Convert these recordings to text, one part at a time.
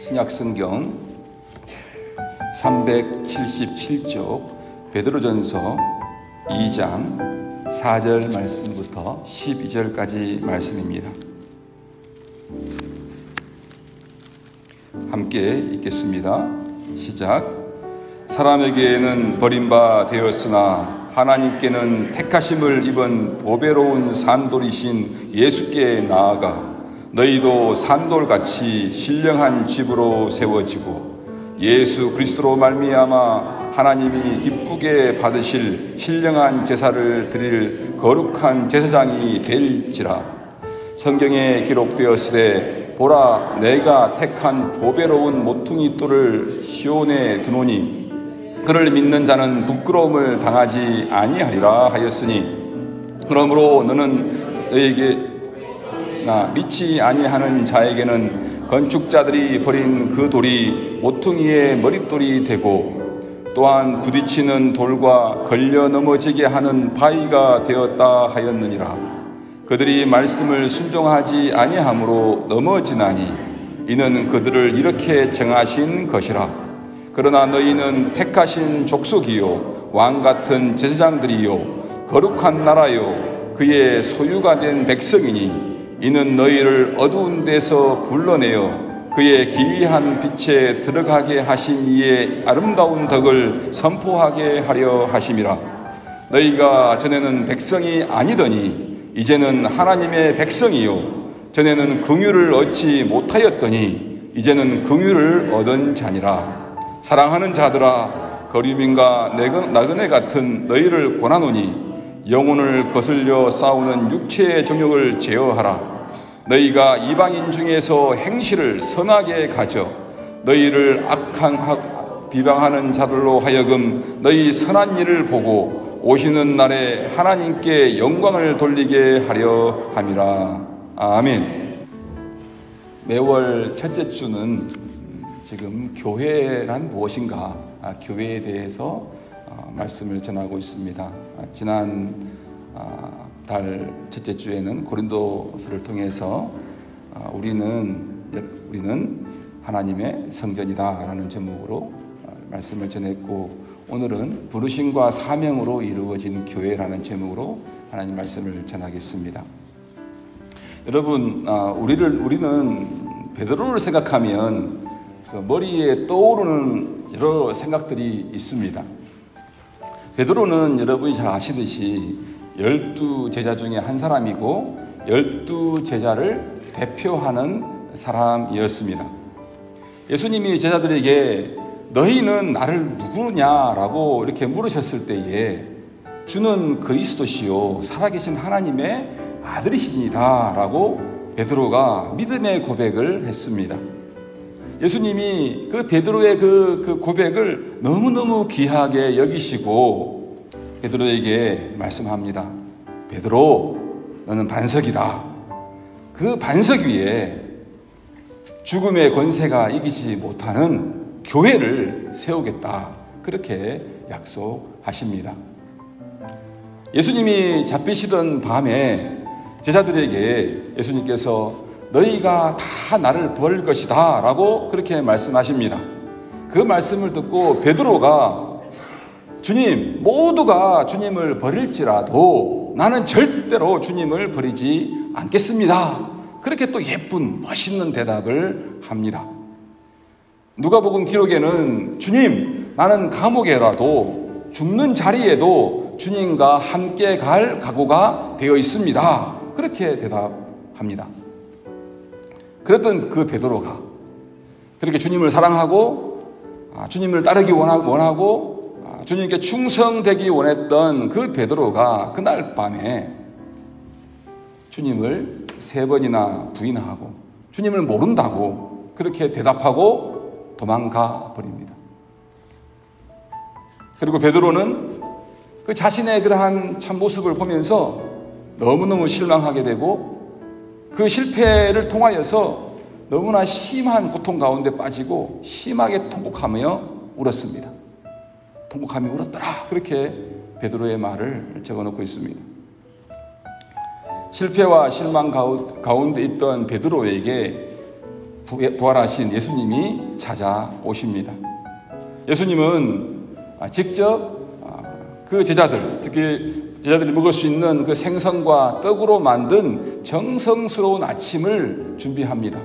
신약성경 377쪽 베드로전서 2장 4절 말씀부터 12절까지 말씀입니다. 함께 읽겠습니다. 시작. 사람에게는 버림바 되었으나 하나님께는 택하심을 입은 보배로운 산돌이신 예수께 나아가 너희도 산돌같이 신령한 집으로 세워지고 예수 그리스도로 말미암아 하나님이 기쁘게 받으실 신령한 제사를 드릴 거룩한 제사장이 될지라. 성경에 기록되었으되 보라 내가 택한 보배로운 모퉁이 돌을 시온에 두노니 그를 믿는 자는 부끄러움을 당하지 아니하리라 하였으니 그러므로 너는 너에게 믿지 아니하는 자에게는 건축자들이 버린 그 돌이 모퉁이의 머릿돌이 되고 또한 부딪히는 돌과 걸려 넘어지게 하는 바위가 되었다 하였느니라. 그들이 말씀을 순종하지 아니하므로 넘어지나니 이는 그들을 이렇게 정하신 것이라. 그러나 너희는 택하신 족속이요 왕같은 제사장들이요 거룩한 나라요 그의 소유가 된 백성이니 이는 너희를 어두운 데서 불러내어 그의 기이한 빛에 들어가게 하신 이의 아름다운 덕을 선포하게 하려 하심이라. 너희가 전에는 백성이 아니더니 이제는 하나님의 백성이요 전에는 긍휼을 얻지 못하였더니 이제는 긍휼을 얻은 자니라. 사랑하는 자들아 거류민과 나그네 같은 너희를 권하노니 영혼을 거슬려 싸우는 육체의 정욕을 제어하라. 너희가 이방인 중에서 행실을 선하게 가져 너희를 비방하는 자들로 하여금 너희 선한 일을 보고 오시는 날에 하나님께 영광을 돌리게 하려 함이라. 아멘. 매월 첫째 주는 지금 교회란 무엇인가, 교회에 대해서 말씀을 전하고 있습니다. 지난 달 첫째 주에는 고린도서를 통해서 우리는 하나님의 성전이다라는 제목으로 말씀을 전했고, 오늘은 부르심과 사명으로 이루어진 교회라는 제목으로 하나님 말씀을 전하겠습니다. 여러분, 우리는 베드로를 생각하면 머리에 떠오르는 여러 생각들이 있습니다. 베드로는 여러분이 잘 아시듯이 12제자 중에 한 사람이고 12제자를 대표하는 사람이었습니다. 예수님이 제자들에게 너희는 나를 누구냐라고 이렇게 물으셨을 때에 주는 그리스도시요 살아계신 하나님의 아들이십니다 라고 베드로가 믿음의 고백을 했습니다. 예수님이 그 베드로의 그 고백을 너무너무 귀하게 여기시고 베드로에게 말씀합니다. 베드로, 너는 반석이다. 그 반석 위에 죽음의 권세가 이기지 못하는 교회를 세우겠다. 그렇게 약속하십니다. 예수님이 잡히시던 밤에 제자들에게 예수님께서 너희가 다 나를 버릴 것이다 라고 그렇게 말씀하십니다. 그 말씀을 듣고 베드로가 주님, 모두가 주님을 버릴지라도 나는 절대로 주님을 버리지 않겠습니다. 그렇게 또 예쁜 멋있는 대답을 합니다. 누가복음 기록에는 주님, 나는 감옥에라도 죽는 자리에도 주님과 함께 갈 각오가 되어 있습니다. 그렇게 대답합니다. 그랬던 그 베드로가 그렇게 주님을 사랑하고 주님을 따르기 원하고 주님께 충성되기 원했던 그 베드로가 그날 밤에 주님을 3번이나 부인하고 주님을 모른다고 그렇게 대답하고 도망가 버립니다. 그리고 베드로는 그 자신의 그러한 참모습을 보면서 너무너무 실망하게 되고 그 실패를 통하여서 너무나 심한 고통 가운데 빠지고 심하게 통곡하며 울었습니다. 통곡하며 울었더라. 그렇게 베드로의 말을 적어놓고 있습니다. 실패와 실망 가운데 있던 베드로에게 부활하신 예수님이 찾아오십니다. 예수님은 직접 그 제자들, 특히 제자들이 먹을 수 있는 그 생선과 떡으로 만든 정성스러운 아침을 준비합니다.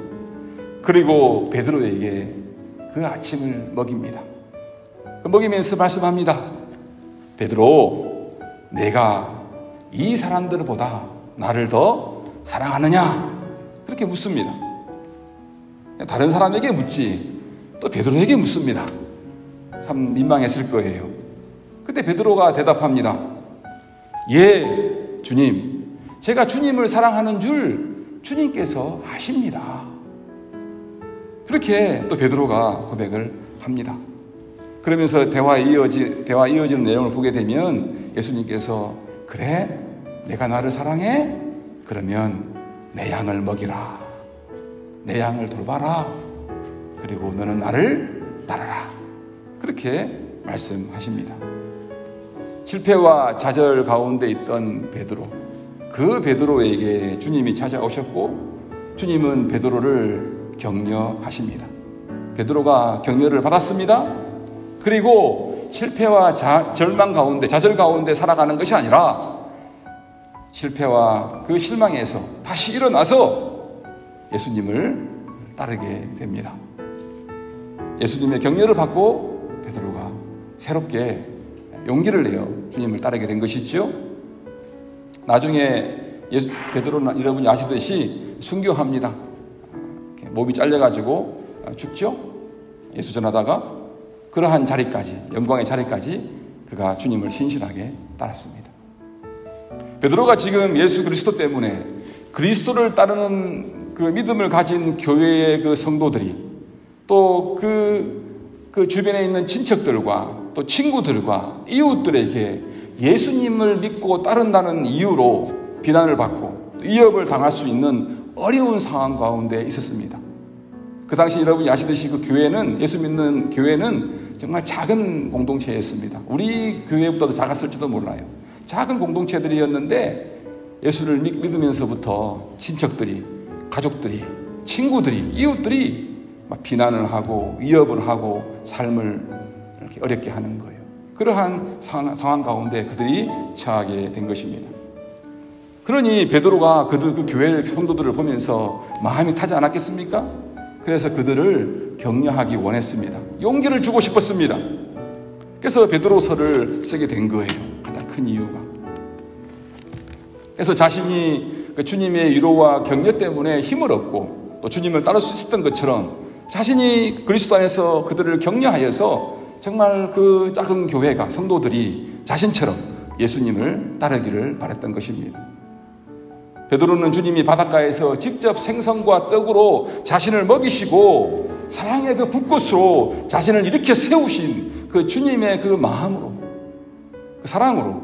그리고 베드로에게 그 아침을 먹입니다. 먹이면서 말씀합니다. 베드로, 내가 이 사람들보다 나를 더 사랑하느냐? 그렇게 묻습니다. 다른 사람에게 묻지 또 베드로에게 묻습니다. 참 민망했을 거예요. 그때 베드로가 대답합니다. 예, 주님. 제가 주님을 사랑하는 줄 주님께서 아십니다. 그렇게 또 베드로가 고백을 합니다. 그러면서 대화 이어지는 내용을 보게 되면 예수님께서 그래? 내가 나를 사랑해? 그러면 내 양을 먹이라. 내 양을 돌봐라. 그리고 너는 나를 따르라. 그렇게 말씀하십니다. 실패와 좌절 가운데 있던 베드로, 그 베드로에게 주님이 찾아오셨고 주님은 베드로를 격려하십니다. 베드로가 격려를 받았습니다. 그리고 실패와 절망 가운데, 좌절 가운데 살아가는 것이 아니라 실패와 그 실망에서 다시 일어나서 예수님을 따르게 됩니다. 예수님의 격려를 받고 베드로가 새롭게 용기를 내어 주님을 따르게 된 것이죠. 나중에 베드로는 여러분이 아시듯이 순교합니다. 몸이 잘려가지고 죽죠. 예수 전하다가 그러한 자리까지, 영광의 자리까지 그가 주님을 신실하게 따랐습니다. 베드로가 지금 예수 그리스도 때문에 그리스도를 따르는 그 믿음을 가진 교회의 그 성도들이 또 그 주변에 있는 친척들과 또 친구들과 이웃들에게 예수님을 믿고 따른다는 이유로 비난을 받고 위협을 당할 수 있는 어려운 상황 가운데 있었습니다. 그 당시 여러분이 아시듯이 그 교회는, 예수 믿는 교회는 정말 작은 공동체였습니다. 우리 교회보다도 작았을지도 몰라요. 작은 공동체들이었는데 예수를 믿으면서부터 친척들이, 가족들이, 친구들이, 이웃들이 막 비난을 하고 위협을 하고 삶을 이렇게 어렵게 하는 거예요. 그러한 상황 가운데 그들이 처하게 된 것입니다. 그러니 베드로가 그 교회 성도들을 보면서 마음이 타지 않았겠습니까? 그래서 그들을 격려하기 원했습니다. 용기를 주고 싶었습니다. 그래서 베드로서를 쓰게 된 거예요. 가장 큰 이유가. 그래서 자신이 주님의 위로와 격려 때문에 힘을 얻고 또 주님을 따를 수 있었던 것처럼 자신이 그리스도 안에서 그들을 격려하여서 정말 그 작은 교회가, 성도들이 자신처럼 예수님을 따르기를 바랬던 것입니다. 베드로는 주님이 바닷가에서 직접 생선과 떡으로 자신을 먹이시고 사랑의 그 불꽃으로 자신을 일으켜 세우신 그 주님의 그 마음으로, 그 사랑으로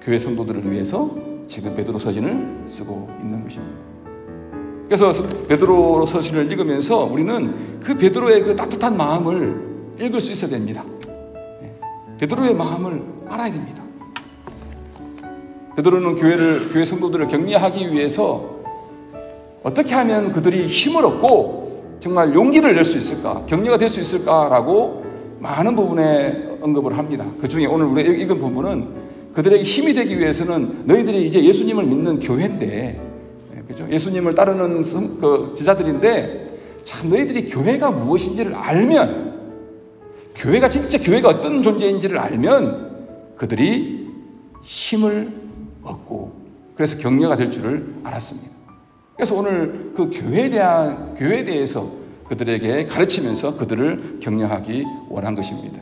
교회 성도들을 위해서 지금 베드로 서신을 쓰고 있는 것입니다. 그래서 베드로 서신을 읽으면서 우리는 그 베드로의 그 따뜻한 마음을 읽을 수 있어야 됩니다. 베드로의 마음을 알아야 됩니다. 베드로는 교회 성도들을 격려하기 위해서 어떻게 하면 그들이 힘을 얻고 정말 용기를 낼 수 있을까, 격려가 될 수 있을까라고 많은 부분에 언급을 합니다. 그 중에 오늘 우리가 읽은 부분은 그들에게 힘이 되기 위해서는 너희들이 이제 예수님을 믿는 교회인데, 그죠? 예수님을 따르는 그 제자들인데, 참 너희들이 교회가 무엇인지를 알면, 교회가 진짜 교회가 어떤 존재인지를 알면 그들이 힘을 얻고 그래서 격려가 될 줄을 알았습니다. 그래서 오늘 그 교회에 대해서 그들에게 가르치면서 그들을 격려하기 원한 것입니다.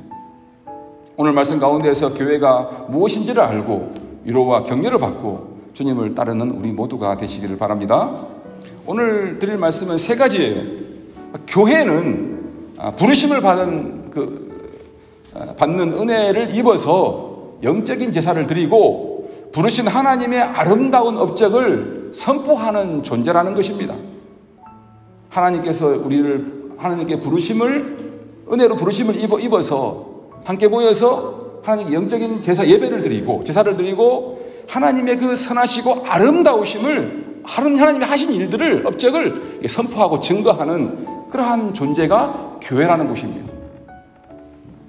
오늘 말씀 가운데에서 교회가 무엇인지를 알고 위로와 격려를 받고 주님을 따르는 우리 모두가 되시기를 바랍니다. 오늘 드릴 말씀은 세 가지예요. 교회는 부르심을 받는 은혜를 입어서 영적인 제사를 드리고 부르신 하나님의 아름다운 업적을 선포하는 존재라는 것입니다. 하나님께서 하나님께 은혜로 부르심을 입어서 함께 모여서 하나님께 영적인 예배를 드리고 제사를 드리고 하나님의 그 선하시고 아름다우심을 하나님이 하신 일들을 업적을 선포하고 증거하는 그러한 존재가 교회라는 곳입니다.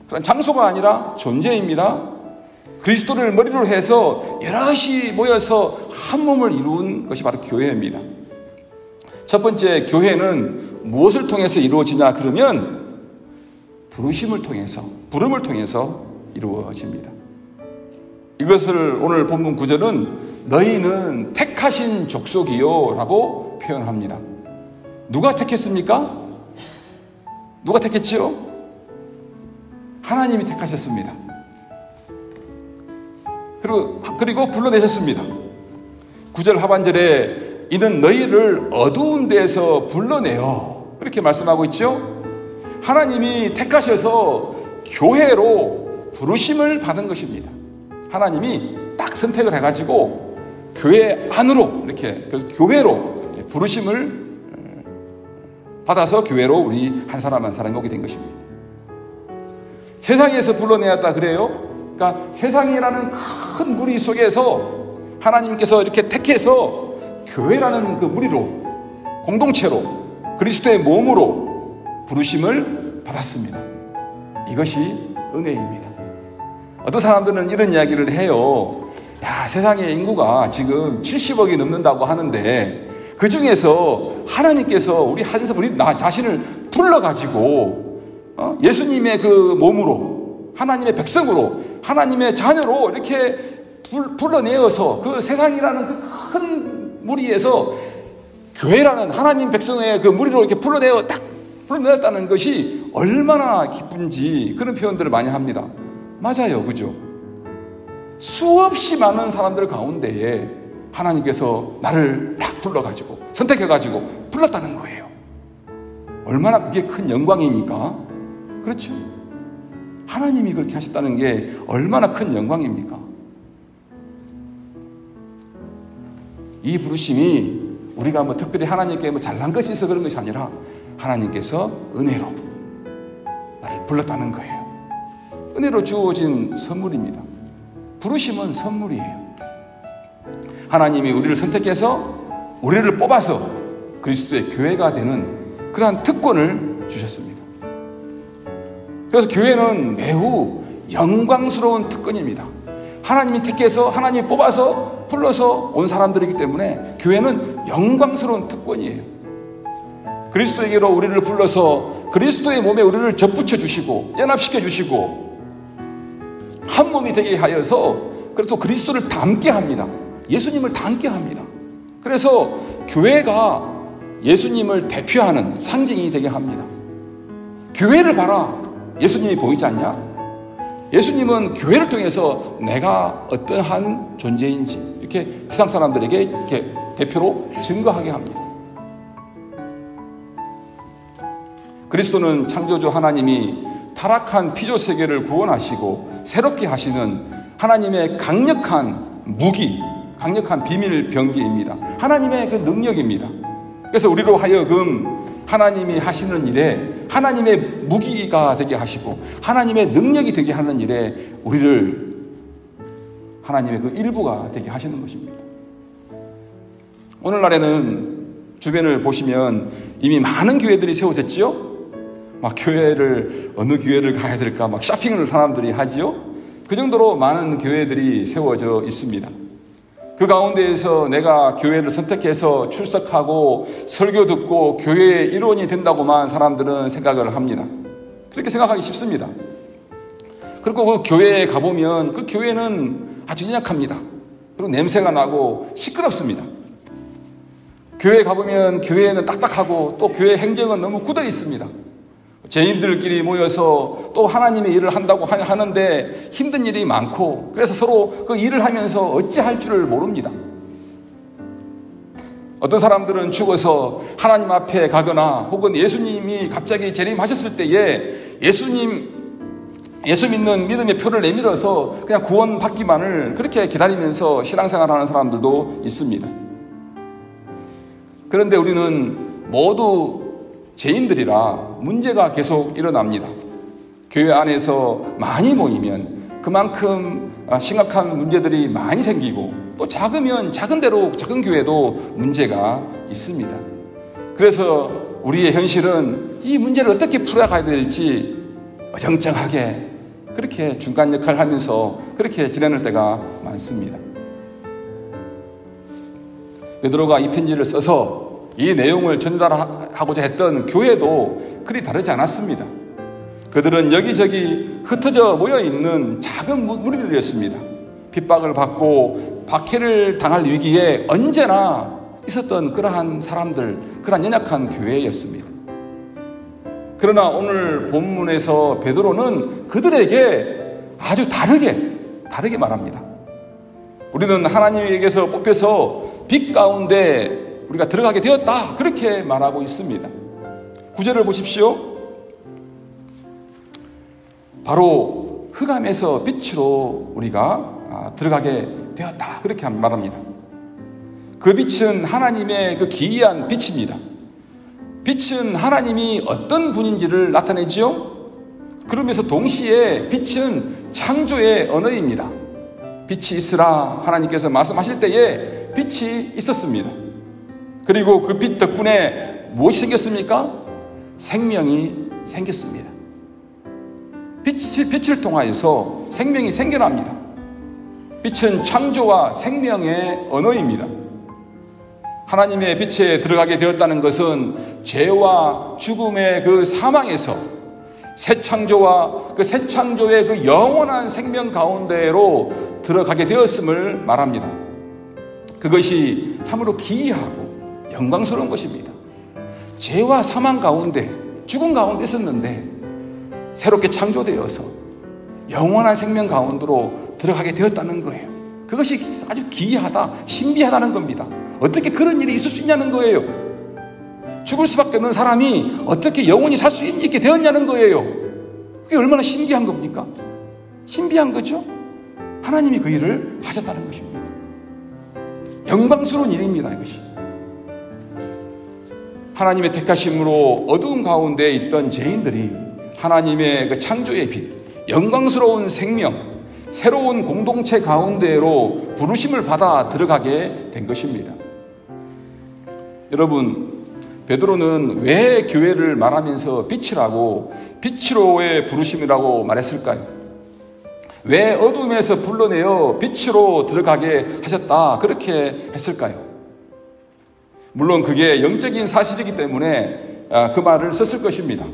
그런 장소가 아니라 존재입니다. 그리스도를 머리로 해서 여럿이 모여서 한 몸을 이룬 것이 바로 교회입니다. 첫 번째, 교회는 무엇을 통해서 이루어지냐 그러면 부르심을 통해서, 부름을 통해서 이루어집니다. 이것을 오늘 본문 9절은 너희는 택하신 족속이요 라고 표현합니다. 누가 택했습니까? 누가 택했지요? 하나님이 택하셨습니다. 그리고 불러내셨습니다. 9절 하반절에 이는 너희를 어두운 데에서 불러내어 이렇게 말씀하고 있죠. 하나님이 택하셔서 교회로 부르심을 받은 것입니다. 하나님이 딱 선택을 해가지고 교회 안으로 이렇게 그래서 교회로 부르심을 받아서 교회로 우리 한 사람 한 사람이 오게 된 것입니다. 세상에서 불러내었다 그래요. 그러니까 세상이라는 큰 무리 속에서 하나님께서 이렇게 택해서 교회라는 그 무리로 공동체로 그리스도의 몸으로 부르심을 받았습니다. 이것이 은혜입니다. 어떤 사람들은 이런 이야기를 해요. 야, 세상의 인구가 지금 70억이 넘는다고 하는데 그 중에서 하나님께서 우리 나 자신을 불러가지고 예수님의 그 몸으로 하나님의 백성으로 하나님의 자녀로 이렇게 불러내어서 그 세상이라는 그 큰 무리에서 교회라는 하나님 백성의 그 무리로 이렇게 불러내었다는 것이 얼마나 기쁜지 그런 표현들을 많이 합니다. 맞아요. 그죠? 수없이 많은 사람들 가운데에 하나님께서 나를 딱 불러가지고 선택해가지고 불렀다는 거예요. 얼마나 그게 큰 영광입니까? 그렇죠? 하나님이 그렇게 하셨다는 게 얼마나 큰 영광입니까? 이 부르심이 우리가 뭐 특별히 하나님께 잘난 것이 있어 그런 것이 아니라 하나님께서 은혜로 나를 불렀다는 거예요. 은혜로 주어진 선물입니다. 부르심은 선물이에요. 하나님이 우리를 선택해서 우리를 뽑아서 그리스도의 교회가 되는 그러한 특권을 주셨습니다. 그래서 교회는 매우 영광스러운 특권입니다. 하나님이 택해서 하나님이 뽑아서 불러서 온 사람들이기 때문에 교회는 영광스러운 특권이에요. 그리스도에게로 우리를 불러서 그리스도의 몸에 우리를 접붙여 주시고 연합시켜 주시고 한 몸이 되게 하여서 그래서 그리스도를 닮게 합니다. 예수님을 닮게 합니다. 그래서 교회가 예수님을 대표하는 상징이 되게 합니다. 교회를 봐라. 예수님이 보이지 않냐? 예수님은 교회를 통해서 내가 어떠한 존재인지 이렇게 세상 사람들에게 이렇게 대표로 증거하게 합니다. 그리스도는 창조주 하나님이 타락한 피조 세계를 구원하시고 새롭게 하시는 하나님의 강력한 무기, 강력한 비밀 병기입니다. 하나님의 그 능력입니다. 그래서 우리로 하여금 하나님이 하시는 일에 하나님의 무기가 되게 하시고 하나님의 능력이 되게 하는 일에 우리를 하나님의 그 일부가 되게 하시는 것입니다. 오늘날에는 주변을 보시면 이미 많은 교회들이 세워졌지요. 막 어느 교회를 가야 될까 막 쇼핑을 사람들이 하지요. 그 정도로 많은 교회들이 세워져 있습니다. 그 가운데에서 내가 교회를 선택해서 출석하고 설교 듣고 교회의 일원이 된다고만 사람들은 생각을 합니다. 그렇게 생각하기 쉽습니다. 그리고 그 교회에 가보면 그 교회는 아주 연약합니다. 그리고 냄새가 나고 시끄럽습니다. 교회에 가보면 교회는 딱딱하고 또 교회 행정은 너무 굳어 있습니다. 죄인들끼리 모여서 또 하나님의 일을 한다고 하는데 힘든 일이 많고 그래서 서로 그 일을 하면서 어찌할 줄을 모릅니다. 어떤 사람들은 죽어서 하나님 앞에 가거나 혹은 예수님이 갑자기 재림하셨을 때에 예수 믿는 믿음의 표를 내밀어서 그냥 구원받기만을 그렇게 기다리면서 신앙생활하는 사람들도 있습니다. 그런데 우리는 모두 죄인들이라 문제가 계속 일어납니다. 교회 안에서 많이 모이면 그만큼 심각한 문제들이 많이 생기고 또 작으면 작은 대로 작은 교회도 문제가 있습니다. 그래서 우리의 현실은 이 문제를 어떻게 풀어가야 될지 어정쩡하게 그렇게 중간 역할을 하면서 그렇게 지내는 때가 많습니다. 베드로가 이 편지를 써서 이 내용을 전달하고자 했던 교회도 그리 다르지 않았습니다. 그들은 여기저기 흩어져 모여있는 작은 무리들이었습니다. 핍박을 받고 박해를 당할 위기에 언제나 있었던 그러한 사람들, 그러한 연약한 교회였습니다. 그러나 오늘 본문에서 베드로는 그들에게 아주 다르게 말합니다. 우리는 하나님에게서 뽑혀서 빛 가운데 우리가 들어가게 되었다, 그렇게 말하고 있습니다. 9절을 보십시오. 바로 흑암에서 빛으로 우리가 들어가게 되었다, 그렇게 말합니다. 그 빛은 하나님의 그 기이한 빛입니다. 빛은 하나님이 어떤 분인지를 나타내지요. 그러면서 동시에 빛은 창조의 언어입니다. 빛이 있으라 하나님께서 말씀하실 때에 빛이 있었습니다. 그리고 그 빛 덕분에 무엇이 생겼습니까? 생명이 생겼습니다. 빛을 통하여서 생명이 생겨납니다. 빛은 창조와 생명의 언어입니다. 하나님의 빛에 들어가게 되었다는 것은 죄와 죽음의 그 사망에서 새 창조와 그 새 창조의 그 영원한 생명 가운데로 들어가게 되었음을 말합니다. 그것이 참으로 기이하고 영광스러운 것입니다. 죄와 사망 가운데, 죽음 가운데 있었는데 새롭게 창조되어서 영원한 생명 가운데로 들어가게 되었다는 거예요. 그것이 아주 기이하다, 신비하다는 겁니다. 어떻게 그런 일이 있을 수 있냐는 거예요. 죽을 수밖에 없는 사람이 어떻게 영원히 살 수 있게 되었냐는 거예요. 그게 얼마나 신기한 겁니까? 신비한 거죠. 하나님이 그 일을 하셨다는 것입니다. 영광스러운 일입니다, 이것이. 하나님의 택하심으로 어두움 가운데 있던 죄인들이 하나님의 그 창조의 빛, 영광스러운 생명, 새로운 공동체 가운데로 부르심을 받아 들어가게 된 것입니다. 여러분, 베드로는 왜 교회를 말하면서 빛이라고, 빛으로의 부르심이라고 말했을까요? 왜 어둠에서 불러내어 빛으로 들어가게 하셨다, 그렇게 했을까요? 물론 그게 영적인 사실이기 때문에 그 말을 썼을 것입니다.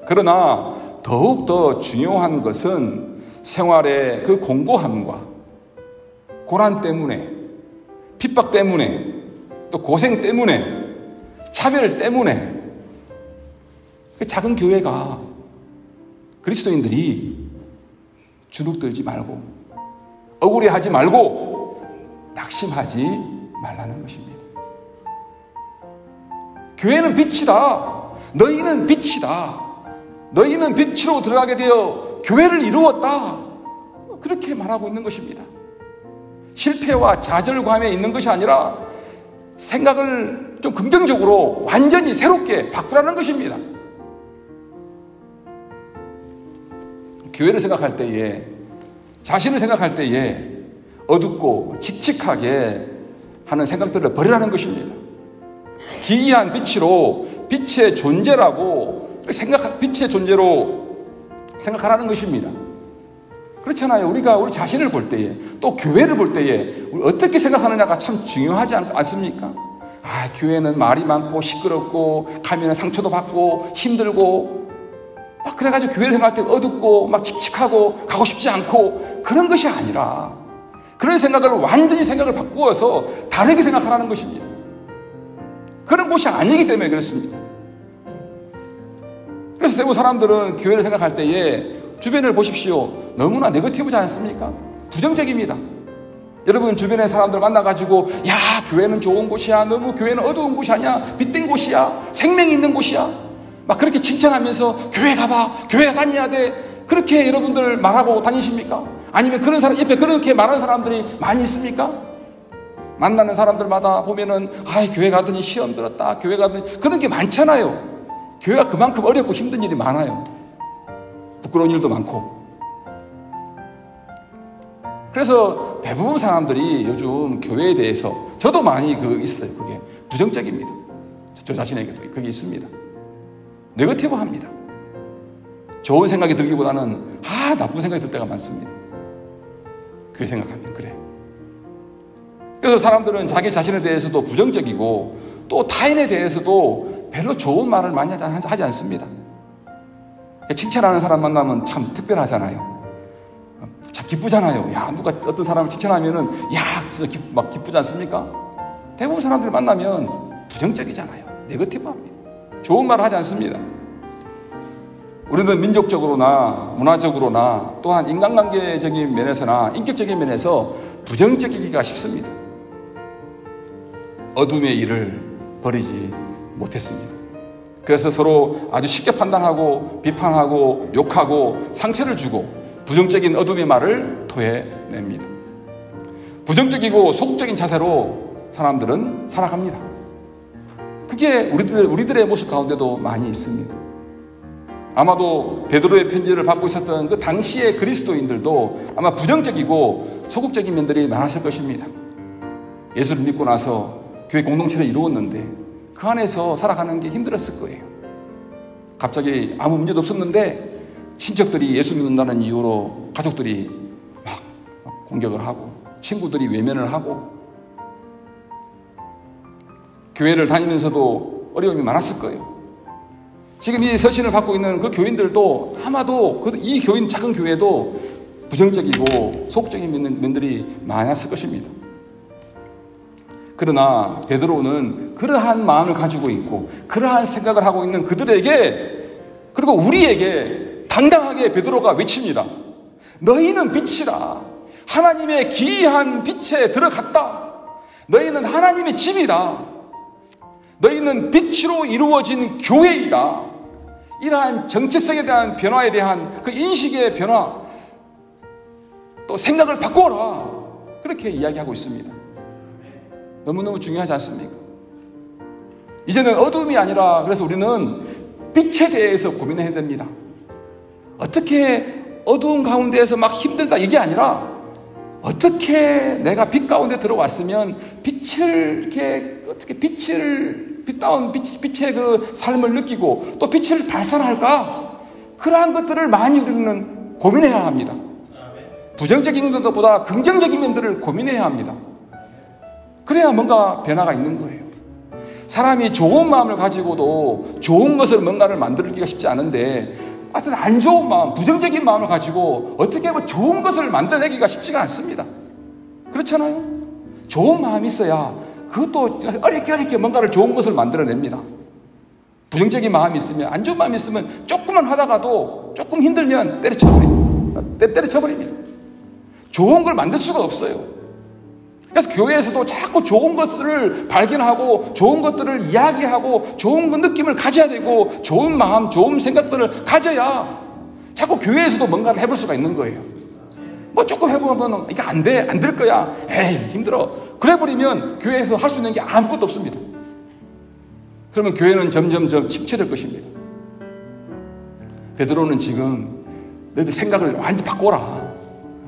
그러나 더욱더 중요한 것은 생활의 그 공고함과 고난 때문에, 핍박 때문에, 또 고생 때문에, 차별 때문에 그 작은 교회가, 그리스도인들이 주눅들지 말고, 억울해하지 말고, 낙심하지 말라는 것입니다. 교회는 빛이다. 너희는 빛이다. 너희는 빛으로 들어가게 되어 교회를 이루었다. 그렇게 말하고 있는 것입니다. 실패와 좌절감에 있는 것이 아니라 생각을 좀 긍정적으로 완전히 새롭게 바꾸라는 것입니다. 교회를 생각할 때에, 자신을 생각할 때에 어둡고 칙칙하게 하는 생각들을 버리라는 것입니다. 기이한 빛으로, 빛의 존재라고 빛의 존재로 생각하라는 것입니다. 그렇잖아요. 우리가 우리 자신을 볼 때에, 또 교회를 볼 때에 우리 어떻게 생각하느냐가 참 중요하지 않습니까? 교회는 말이 많고 시끄럽고 가면 상처도 받고 힘들고 막 그래가지고 교회를 생각할 때 어둡고 막 칙칙하고 가고 싶지 않고, 그런 것이 아니라 그런 생각을 완전히 생각을 바꾸어서 다르게 생각하라는 것입니다. 그런 곳이 아니기 때문에 그렇습니다. 그래서 대부분 사람들은 교회를 생각할 때에 주변을 보십시오. 너무나 네거티브지 않습니까? 부정적입니다. 여러분 주변의 사람들 만나가지고, 야, 교회는 좋은 곳이야. 너무 교회는 어두운 곳이 아니야. 빛된 곳이야. 생명이 있는 곳이야. 막 그렇게 칭찬하면서 교회 가봐. 교회 다녀야 돼. 그렇게 여러분들 말하고 다니십니까? 아니면 그런 사람, 옆에 그렇게 말하는 사람들이 많이 있습니까? 만나는 사람들마다 보면은, 교회 가더니 시험 들었다. 교회 가더니, 그런 게 많잖아요. 교회가 그만큼 어렵고 힘든 일이 많아요. 부끄러운 일도 많고. 그래서 대부분 사람들이 요즘 교회에 대해서, 저도 많이 있어요. 그게 부정적입니다. 저 자신에게도 그게 있습니다. 네거티브 합니다. 좋은 생각이 들기보다는 나쁜 생각이 들 때가 많습니다. 그렇게 생각하면 그래. 그래서 사람들은 자기 자신에 대해서도 부정적이고 또 타인에 대해서도 별로 좋은 말을 많이 하지 않습니다. 칭찬하는 사람 만나면 참 특별하잖아요. 참 기쁘잖아요. 누가 어떤 사람을 칭찬하면은 진짜 막 기쁘지 않습니까? 대부분 사람들을 만나면 부정적이잖아요. 네거티브합니다. 좋은 말을 하지 않습니다. 우리는 민족적으로나 문화적으로나 또한 인간관계적인 면에서나 인격적인 면에서 부정적이기가 쉽습니다. 어둠의 일을 버리지 못했습니다. 그래서 서로 아주 쉽게 판단하고 비판하고 욕하고 상처를 주고 부정적인 어둠의 말을 토해냅니다. 부정적이고 소극적인 자세로 사람들은 살아갑니다. 그게 우리들의 모습 가운데도 많이 있습니다. 아마도 베드로의 편지를 받고 있었던 그 당시의 그리스도인들도 아마 부정적이고 소극적인 면들이 많았을 것입니다. 예수를 믿고 나서 교회 공동체를 이루었는데 그 안에서 살아가는 게 힘들었을 거예요. 갑자기 아무 문제도 없었는데 친척들이 예수 믿는다는 이유로 가족들이 막 공격을 하고 친구들이 외면을 하고 교회를 다니면서도 어려움이 많았을 거예요. 지금 이 서신을 받고 있는 그 교인들도 아마도 이 교인 작은 교회도 부정적이고 소극적인 면들이 많았을 것입니다. 그러나 베드로는 그러한 마음을 가지고 있고 그러한 생각을 하고 있는 그들에게 그리고 우리에게 당당하게 베드로가 외칩니다. 너희는 빛이라. 하나님의 기이한 빛에 들어갔다. 너희는 하나님의 집이다. 너희는 빛으로 이루어진 교회이다. 이러한 정체성에 대한 변화에 대한 그 인식의 변화 또 생각을 바꿔라. 그렇게 이야기하고 있습니다. 너무너무 중요하지 않습니까? 이제는 어둠이 아니라 그래서 우리는 빛에 대해서 고민해야 됩니다. 어떻게 어두운 가운데에서 막 힘들다 이게 아니라 어떻게 내가 빛 가운데 들어왔으면 빛을 이렇게 어떻게 빛다운 빛의 그 삶을 느끼고 또 빛을 발산할까? 그러한 것들을 많이 우리는 고민해야 합니다. 부정적인 것보다 긍정적인 면들을 고민해야 합니다. 그래야 뭔가 변화가 있는 거예요. 사람이 좋은 마음을 가지고도 좋은 것을 뭔가를 만들기가 쉽지 않은데 하여튼 안 좋은 마음, 부정적인 마음을 가지고 어떻게 뭐 좋은 것을 만들어내기가 쉽지가 않습니다. 그렇잖아요. 좋은 마음이 있어야 그것도 어렵게 뭔가를 좋은 것을 만들어냅니다. 부정적인 마음이 있으면 안 좋은 마음이 있으면 조금만 하다가도 조금 힘들면 때려쳐버립니다. 좋은 걸 만들 수가 없어요. 그래서 교회에서도 자꾸 좋은 것들을 발견하고 좋은 것들을 이야기하고 좋은 느낌을 가져야 되고 좋은 마음, 좋은 생각들을 가져야 자꾸 교회에서도 뭔가를 해볼 수가 있는 거예요. 뭐 조금 해보면 이게 안 될 거야. 에이 힘들어. 그래버리면 교회에서 할 수 있는 게 아무것도 없습니다. 그러면 교회는 점점점 침체될 것입니다. 베드로는 지금 너희들 생각을 완전히 바꿔라.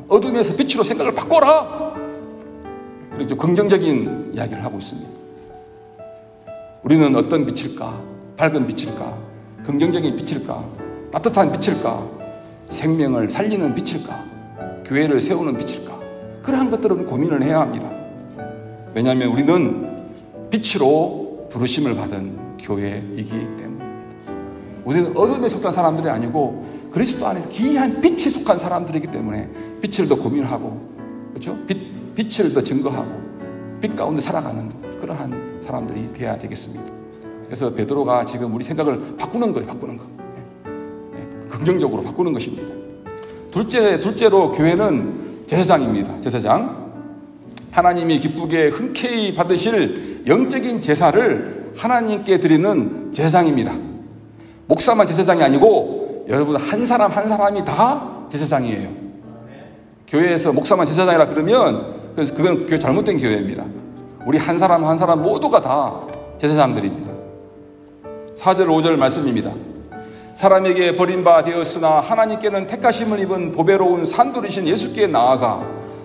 어둠에서 빛으로 생각을 바꿔라. 이렇게 긍정적인 이야기를 하고 있습니다. 우리는 어떤 빛일까? 밝은 빛일까? 긍정적인 빛일까? 따뜻한 빛일까? 생명을 살리는 빛일까? 교회를 세우는 빛일까? 그러한 것들은 고민을 해야 합니다. 왜냐하면 우리는 빛으로 부르심을 받은 교회이기 때문입니다. 우리는 어둠에 속한 사람들이 아니고 그리스도 안에 기이한 빛에 속한 사람들이기 때문에 빛을 더 고민하고 그렇죠? 빛을 더 증거하고 빛 가운데 살아가는 그러한 사람들이 되어야 되겠습니다. 그래서 베드로가 지금 우리 생각을 바꾸는 거예요. 바꾸는 거. 긍정적으로 바꾸는 것입니다. 둘째로 교회는 제사장입니다. 제사장. 하나님이 기쁘게 흔쾌히 받으실 영적인 제사를 하나님께 드리는 제사장입니다. 목사만 제사장이 아니고 여러분 한 사람 한 사람이 다 제사장이에요. 교회에서 목사만 제사장이라 그러면 그건 교회 잘못된 교회입니다. 우리 한 사람 한 사람 모두가 다 제사장들입니다. 4절 5절 말씀입니다. 사람에게 버림바 되었으나 하나님께는 택하심을 입은 보배로운 산돌이신 예수께 나아가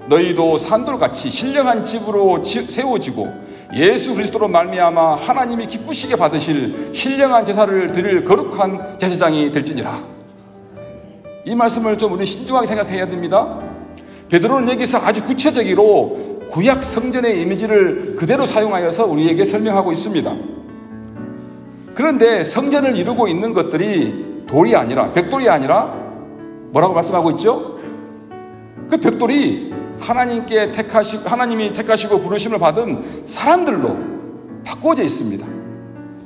너희도 산돌같이 신령한 집으로 세워지고 예수 그리스도로 말미암아 하나님이 기쁘시게 받으실 신령한 제사를 드릴 거룩한 제사장이 될지니라. 이 말씀을 좀 우리 신중하게 생각해야 됩니다. 베드로는 여기서 아주 구체적으로 구약 성전의 이미지를 그대로 사용하여서 우리에게 설명하고 있습니다. 그런데 성전을 이루고 있는 것들이 돌이 아니라, 벽돌이 아니라 뭐라고 말씀하고 있죠? 그 벽돌이 하나님이 택하시고 부르심을 받은 사람들로 바꾸어져 있습니다.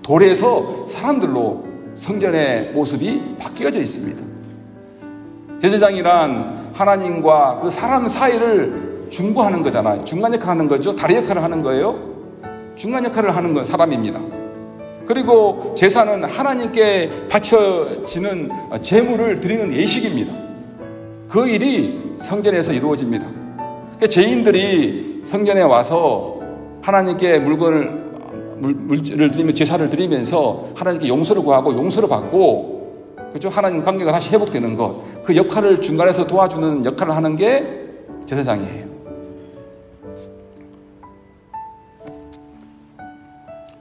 돌에서 사람들로 성전의 모습이 바뀌어져 있습니다. 제사장이란 하나님과 그 사람 사이를 중보하는 거잖아요. 중간 역할을 하는 거죠. 다리 역할을 하는 거예요. 중간 역할을 하는 건 사람입니다. 그리고 제사는 하나님께 바쳐지는 제물을 드리는 예식입니다. 그 일이 성전에서 이루어집니다. 그러니까 죄인들이 성전에 와서 하나님께 물질을 드리며 제사를 드리면서 하나님께 용서를 구하고 용서를 받고, 그렇죠? 하나님 관계가 다시 회복되는 것, 그 역할을 중간에서 도와주는 역할을 하는 게 제사장이에요.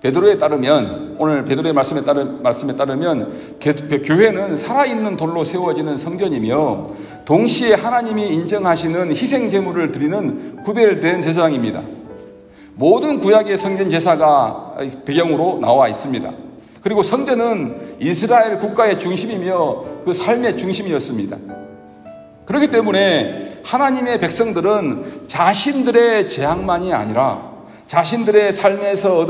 베드로에 따르면, 오늘 베드로의 말씀에 따르면 교회는 살아있는 돌로 세워지는 성전이며 동시에 하나님이 인정하시는 희생 제물을 드리는 구별된 제사장입니다. 모든 구약의 성전 제사가 배경으로 나와 있습니다. 그리고 성전은 이스라엘 국가의 중심이며 그 삶의 중심이었습니다. 그렇기 때문에 하나님의 백성들은 자신들의 재앙만이 아니라 자신들의 삶에서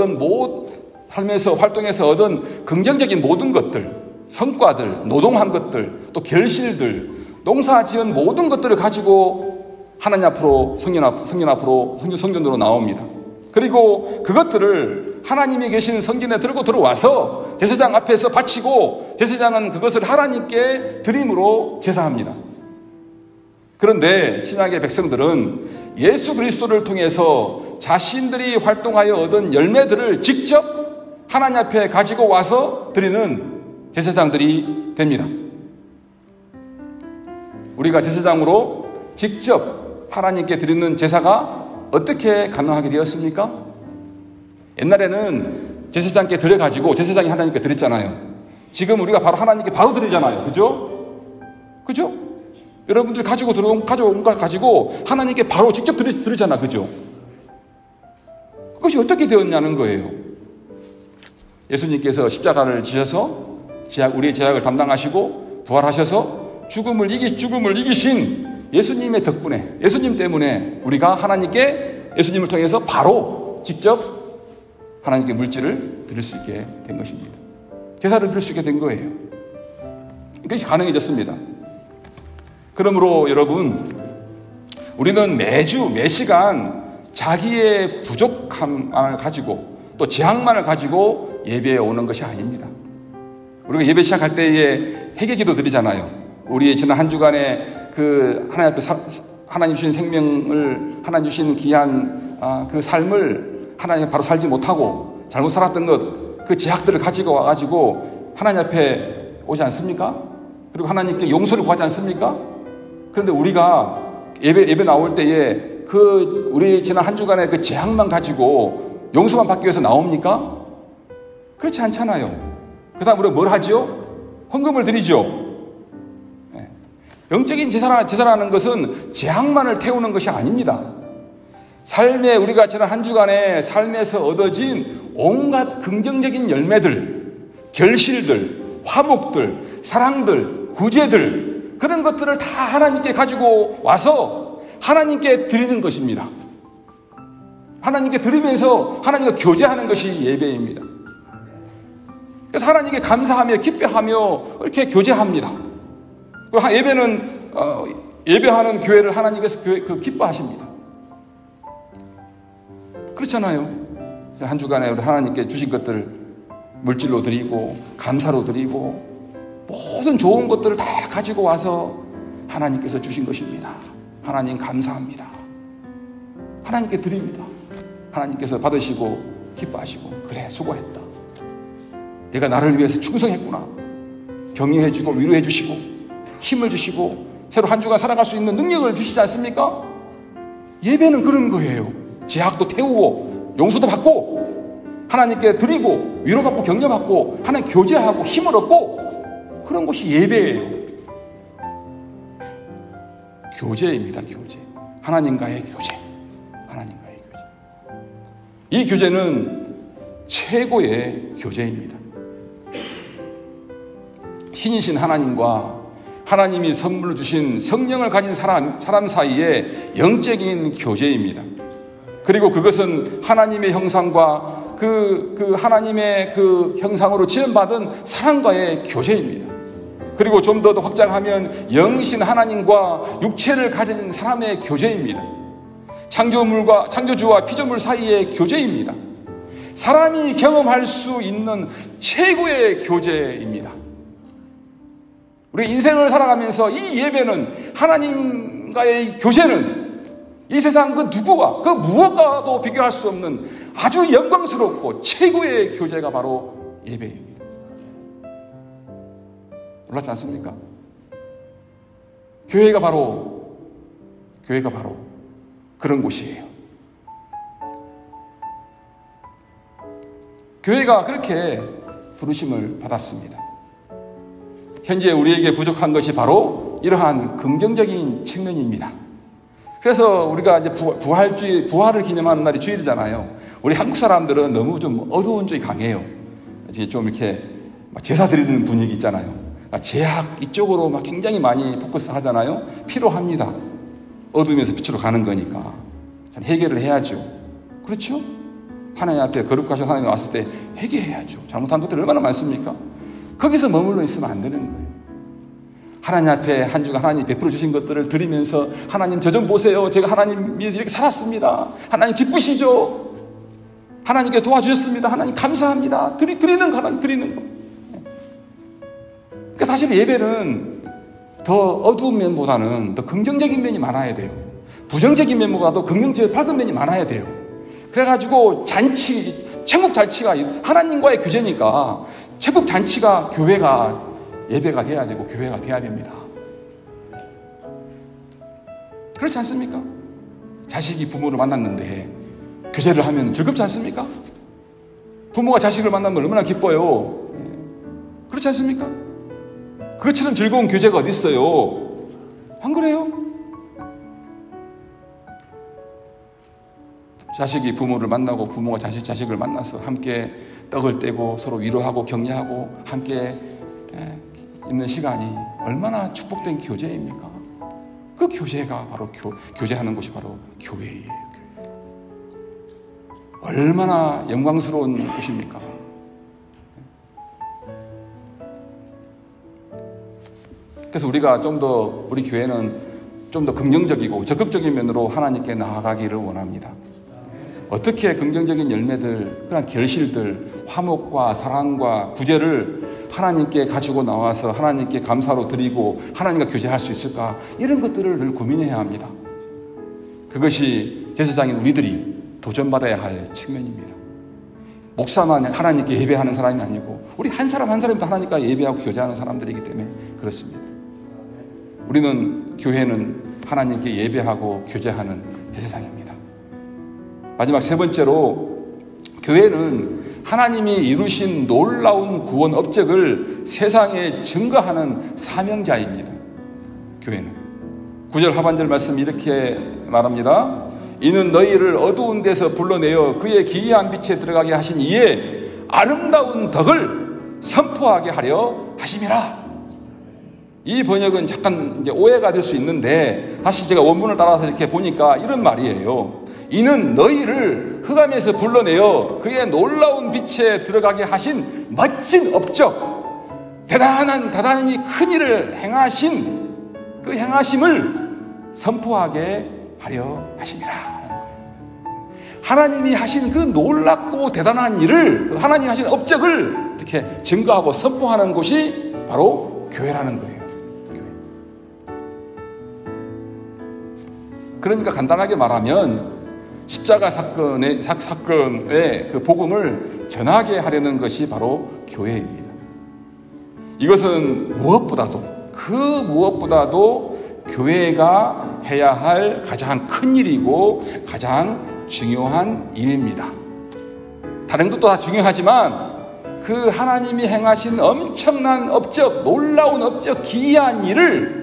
활동해서 얻은 긍정적인 모든 것들, 성과들, 노동한 것들, 또 결실들, 농사 지은 모든 것들을 가지고 하나님 앞으로, 성전으로 나옵니다. 그리고 그것들을 하나님이 계신 성전에 들고 들어와서 제사장 앞에서 바치고, 제사장은 그것을 하나님께 드림으로 제사합니다. 그런데 신약의 백성들은 예수 그리스도를 통해서 자신들이 활동하여 얻은 열매들을 직접 하나님 앞에 가지고 와서 드리는 제사장들이 됩니다. 우리가 제사장으로 직접 하나님께 드리는 제사가 어떻게 가능하게 되었습니까? 옛날에는 제사장께 드려가지고 제사장이 하나님께 드렸잖아요. 지금 우리가 바로 하나님께 바로 드리잖아요. 그죠? 그죠? 여러분들이 가져온 것 가지고 하나님께 바로 직접 드리잖아. 그죠? 그것이 어떻게 되었냐는 거예요. 예수님께서 십자가를 지셔서 우리의 죄악을 담당하시고 부활하셔서 죽음을 이기신 예수님의 덕분에, 예수님 때문에 우리가 하나님께 예수님을 통해서 바로 직접 하나님께 물질을 드릴 수 있게 된 것입니다. 제사를 드릴 수 있게 된 거예요. 이것이 가능해졌습니다. 그러므로 여러분, 우리는 매 시간 자기의 부족함을 가지고 또 재앙만을 가지고 예배에 오는 것이 아닙니다. 우리가 예배 시작할 때에 회개기도 드리잖아요. 우리의 지난 한 주간에 그 하나님 앞에 하나님 주신 생명을, 하나님 주신 귀한 그 삶을 하나님 바로 살지 못하고 잘못 살았던 것, 그 제약들을 가지고 와가지고 하나님 앞에 오지 않습니까? 그리고 하나님께 용서를 구하지 않습니까? 그런데 우리가 예배 나올 때에 우리 지난 한 주간의 그 재앙만 가지고 용서만 받기 위해서 나옵니까? 그렇지 않잖아요. 그 다음 우리가 뭘 하죠? 헌금을 드리죠. 영적인 제사라는 것은 재앙만을 태우는 것이 아닙니다. 삶에, 우리가 지난 한 주간의 삶에서 얻어진 온갖 긍정적인 열매들, 결실들, 화목들, 사랑들, 구제들, 그런 것들을 다 하나님께 가지고 와서 하나님께 드리는 것입니다. 하나님께 드리면서 하나님과 교제하는 것이 예배입니다. 그래서 하나님께 감사하며 기뻐하며 이렇게 교제합니다. 예배는 예배하는 교회를 하나님께서 기뻐하십니다. 그렇잖아요. 한 주간에 우리 하나님께 주신 것들 물질로 드리고 감사로 드리고 모든 좋은 것들을 다 가지고 와서 하나님께서 주신 것입니다. 하나님 감사합니다. 하나님께 드립니다. 하나님께서 받으시고 기뻐하시고, 그래 수고했다, 내가 나를 위해서 충성했구나, 격려해주고 위로해주시고 힘을 주시고 새로 한 주간 살아갈 수 있는 능력을 주시지 않습니까? 예배는 그런 거예요. 죄악도 태우고 용서도 받고 하나님께 드리고 위로받고 격려받고 하나님 교제하고 힘을 얻고 그런 것이 예배예요. 교제입니다. 교제. 하나님과의 교제. 하나님과의 교제. 이 교제는 최고의 교제입니다. 신이신 하나님과 하나님이 선물로 주신 성령을 가진 사람 사이의 영적인 교제입니다. 그리고 그것은 하나님의 형상과 그 하나님의 그 형상으로 지음받은 사람과의 교제입니다. 그리고 좀 더 확장하면 영이신 하나님과 육체를 가진 사람의 교제입니다. 창조주와 피조물 사이의 교제입니다. 사람이 경험할 수 있는 최고의 교제입니다. 우리 인생을 살아가면서 이 예배는 하나님과의 교제는 이 세상 그 누구와 그 무엇과도 비교할 수 없는 아주 영광스럽고 최고의 교제가 바로 예배입니다. 놀랍지 않습니까? 교회가 바로 그런 곳이에요. 교회가 그렇게 부르심을 받았습니다. 현재 우리에게 부족한 것이 바로 이러한 긍정적인 측면입니다. 그래서 우리가 이제 부활을 기념하는 날이 주일이잖아요. 우리 한국 사람들은 너무 좀 어두운 쪽이 강해요. 이제 좀 이렇게 제사 드리는 분위기 있잖아요. 제약 이쪽으로 막 굉장히 많이 포커스 하잖아요. 필요합니다. 어둠에서 빛으로 가는 거니까 해결을 해야죠. 그렇죠? 하나님 앞에 거룩하신 하나님이 왔을 때 회개해야죠. 잘못한 것들이 얼마나 많습니까? 거기서 머물러 있으면 안 되는 거예요. 하나님 앞에 한 주간 하나님이 베풀어 주신 것들을 드리면서 하나님 저 좀 보세요. 제가 하나님 위해서 이렇게 살았습니다. 하나님 기쁘시죠? 하나님께 도와주셨습니다. 하나님 감사합니다. 드리는 거 하나님 드리는 거. 그러니까 사실 예배는 더 어두운 면보다는 더 긍정적인 면이 많아야 돼요. 부정적인 면보다도 긍정적인 밝은 면이 많아야 돼요. 그래가지고 천국 잔치가 하나님과의 교제니까 천국 잔치가 예배가 돼야 되고 교회가 돼야 됩니다. 그렇지 않습니까? 자식이 부모를 만났는데 교제를 하면 즐겁지 않습니까? 부모가 자식을 만나면 얼마나 기뻐요. 그렇지 않습니까? 그것처럼 즐거운 교제가 어디 있어요? 안 그래요? 자식이 부모를 만나고 부모가 자식을 만나서 함께 떡을 떼고 서로 위로하고 격려하고 함께 있는 시간이 얼마나 축복된 교제입니까? 그 교제가 바로 교제하는 곳이 바로 교회예요. 얼마나 영광스러운 곳입니까? 그래서 우리가 우리 교회는 좀 더 긍정적이고 적극적인 면으로 하나님께 나아가기를 원합니다. 어떻게 긍정적인 열매들, 그런 결실들, 화목과 사랑과 구제를 하나님께 가지고 나와서 하나님께 감사로 드리고 하나님과 교제할 수 있을까? 이런 것들을 늘 고민해야 합니다. 그것이 제사장인 우리들이 도전받아야 할 측면입니다. 목사만 하나님께 예배하는 사람이 아니고 우리 한 사람 한 사람도 하나님과 예배하고 교제하는 사람들이기 때문에 그렇습니다. 우리는 교회는 하나님께 예배하고 교제하는 제사장입니다. 마지막 세 번째로 교회는 하나님이 이루신 놀라운 구원 업적을 세상에 증거하는 사명자입니다. 교회는 9절 하반절 말씀 이렇게 말합니다. 이는 너희를 어두운 데서 불러내어 그의 기이한 빛에 들어가게 하신 이의 아름다운 덕을 선포하게 하려 하심이라. 이 번역은 잠깐 이제 오해가 될 수 있는데 다시 제가 원문을 따라서 이렇게 보니까 이런 말이에요. 이는 너희를 흑암에서 불러내어 그의 놀라운 빛에 들어가게 하신 멋진 업적, 대단히 큰 일을 행하신 그 행하심을 선포하게 하려 하심이라. 하나님이 하신 그 놀랍고 대단한 일을, 하나님이 하신 업적을 이렇게 증거하고 선포하는 곳이 바로 교회라는 거예요. 그러니까 간단하게 말하면 십자가 사건의 그 복음을 전하게 하려는 것이 바로 교회입니다. 이것은 무엇보다도 교회가 해야 할 가장 큰 일이고 가장 중요한 일입니다. 다른 것도 다 중요하지만 그 하나님이 행하신 엄청난 업적, 놀라운 업적, 기이한 일을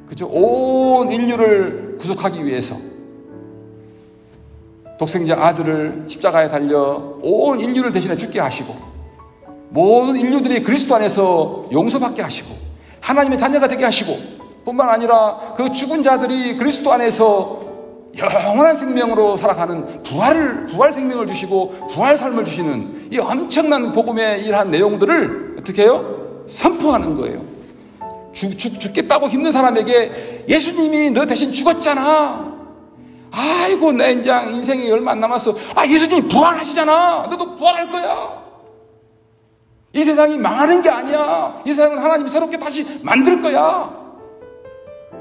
그죠? 온 인류를 구속하기 위해서 독생자 아들을 십자가에 달려 온 인류를 대신해 죽게 하시고 모든 인류들이 그리스도 안에서 용서받게 하시고 하나님의 자녀가 되게 하시고 뿐만 아니라 그 죽은 자들이 그리스도 안에서 영원한 생명으로 살아가는 부활 생명을 주시고 부활 삶을 주시는 이 엄청난 복음의 일한 내용들을 어떻게 해요? 선포하는 거예요. 죽겠다고 힘든 사람에게 예수님이 너 대신 죽었잖아. 아이고 내 인생이 얼마 안 남았어. 예수님이 부활하시잖아. 너도 부활할 거야. 이 세상이 망하는 게 아니야. 이 세상은 하나님이 새롭게 다시 만들 거야.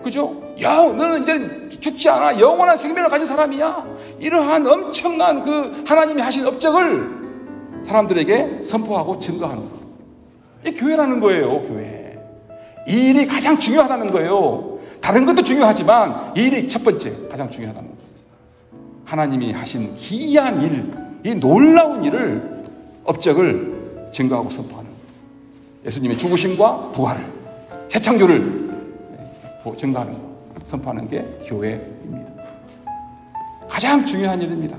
그죠? 너는 이제 죽지 않아. 영원한 생명을 가진 사람이야. 이러한 엄청난 그 하나님이 하신 업적을 사람들에게 선포하고 증거하는 거. 이게 교회라는 거예요. 교회. 이 일이 가장 중요하다는 거예요. 다른 것도 중요하지만 이 일이 첫 번째 가장 중요하다는 거예요. 하나님이 하신 기이한 일, 이 놀라운 일을 업적을 증거하고 선포하는 거예요. 예수님의 죽으심과 부활을, 새 창조를 증거하는 거, 선포하는 게 교회입니다. 가장 중요한 일입니다.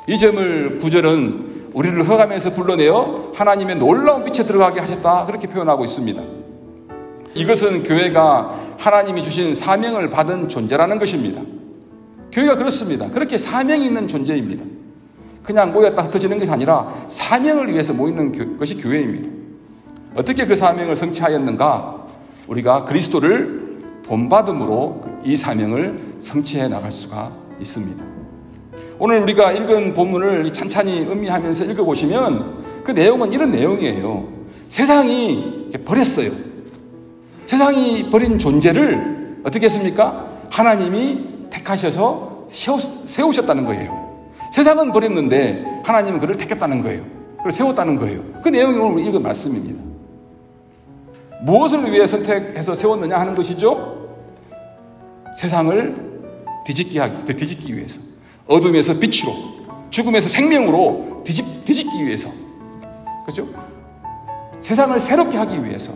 이 점을 구절은 우리를 흑암에서 불러내어 하나님의 놀라운 빛에 들어가게 하셨다, 그렇게 표현하고 있습니다. 이것은 교회가 하나님이 주신 사명을 받은 존재라는 것입니다. 교회가 그렇습니다. 그렇게 사명이 있는 존재입니다. 그냥 모였다 흩어지는 것이 아니라 사명을 위해서 모이는 것이 교회입니다. 어떻게 그 사명을 성취하였는가? 우리가 그리스도를 본받음으로 이 사명을 성취해 나갈 수가 있습니다. 오늘 우리가 읽은 본문을 찬찬히 음미하면서 읽어보시면 그 내용은 이런 내용이에요. 세상이 버렸어요. 세상이 버린 존재를 어떻게 했습니까? 하나님이 택하셔서 세우셨다는 거예요. 세상은 버렸는데 하나님은 그를 택했다는 거예요. 그를 세웠다는 거예요. 그 내용이 오늘 읽은 말씀입니다. 무엇을 위해 선택해서 세웠느냐 하는 것이죠. 세상을 뒤집기 위해서, 어둠에서 빛으로, 죽음에서 생명으로 뒤집기 위해서, 그렇죠? 세상을 새롭게 하기 위해서